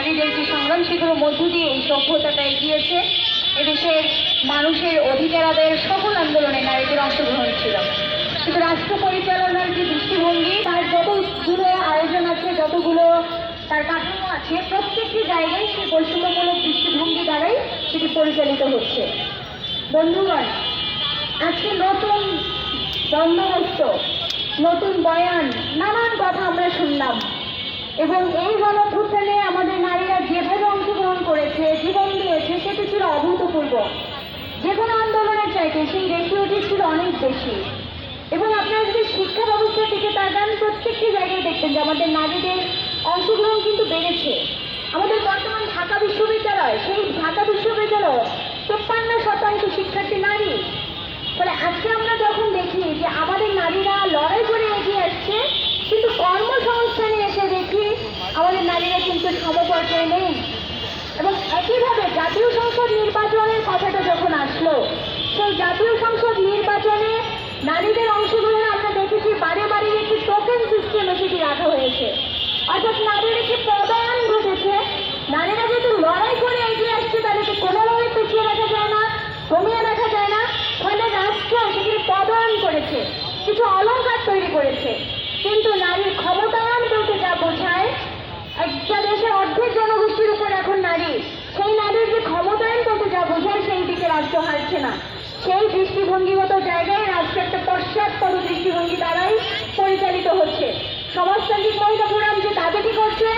নারীদের যে সংগ্রাম সেগুলোর মধ্য দিয়ে এই সভ্যতাটা এগিয়েছে। এদেশের মানুষের অধিকার আদায়ের সকল আন্দোলনে নারীদের অংশগ্রহণ ছিল। কিন্তু রাষ্ট্র পরিচালনার যে দৃষ্টিভঙ্গি, তার যতগুলো আয়োজন আছে, যতগুলো তার কাঠামো আছে, প্রত্যেকটি জায়গায় সেই বৈষম্যমূলক দৃষ্টিভঙ্গি দ্বারাই সেটি পরিচালিত হচ্ছে। বন্ধুগণ, আজকে নতুন বন্দোবস্ত, নতুন বয়ান, নানান কথা আমরা শুনলাম এবং এই গণঅভ্যুত্থানে আমাদের নারীরা যেভাবে অংশগ্রহণ করেছে, জীবন দিয়েছে, সেটি ছিল অভূতপূর্ব। যে কোনো আন্দোলনের চাইতে সেই রেশিওটি ছিল অনেক বেশি। এবং আপনারা যদি শিক্ষা ব্যবস্থার দিকে তাকান, প্রত্যেকটি জায়গায় দেখবেন যে আমাদের নারীদের অংশগ্রহণ কিন্তু বেড়েছে। আমাদের বর্তমান ঢাকা বিশ্ববিদ্যালয়, সেই ঢাকা বিশ্ববিদ্যালয় 53% শিক্ষার্থী নারী। ফলে আজকে আমরা যখন দেখি যে আমাদের নারীরা লড়াই করে এগিয়ে আসছে, কিন্তু কর্মসংস্থানে এসে দেখি আমাদের নারীরা কিন্তু সমপর্যায়ে নেই। এবং একইভাবে জাতীয় সংসদ নির্বাচনের কথাটা যখন আসলো, সেই জাতীয় সংসদ নির্বাচনে নারীদের অংশগ্রহণ আমরা দেখেছি বারে বারে একটি টোকেন সিস্টেমে সেটি রাখা হয়েছে। অর্থাৎ নারীর একটি পদায়ন ঘটেছে। নারীরা যেহেতু লড়াই করে এগিয়ে আসছে, তাদেরকে কোনোভাবে পিছিয়ে রাখা যায় না, কমিয়ে রাখা যায় না। ফলে রাষ্ট্র সেটি পদায়ন করেছে, কিছু অলংকার তৈরি করেছে। কিন্তু নারীর ক্ষমতায়ন বলতে যা বোঝায়, একটা দেশের অর্ধেক জনগোষ্ঠীর উপর এখন নারী, সেই নারীর যে ক্ষমতায়ন বলতে যা বোঝায়, সেই দিকে রাষ্ট্র হারছে না। সেই দৃষ্টিভঙ্গিগত জায়গায় রাষ্ট্র একটা পশ্চাৎপদ দৃষ্টিভঙ্গি দ্বারাই পরিচালিত হচ্ছে। সমাজতান্ত্রিক মহিলা ফোরাম যে দাবিটি করছে,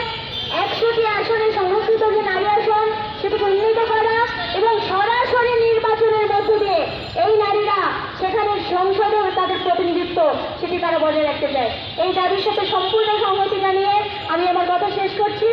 100টি আসনে সংরক্ষিত যে নারী আসন, সেটিকে উন্নীত করা এবং সরাসরি নির্বাচনের মধ্য দিয়ে এই নারীরা সেখানে সংসদে তাদের প্রতিনিধিত্ব সেটি তারা বজায় রাখতে চায়। এই দাবির সাথে সম্পূর্ণ সংহতি জানিয়ে আমি আমার কথা শেষ করছি।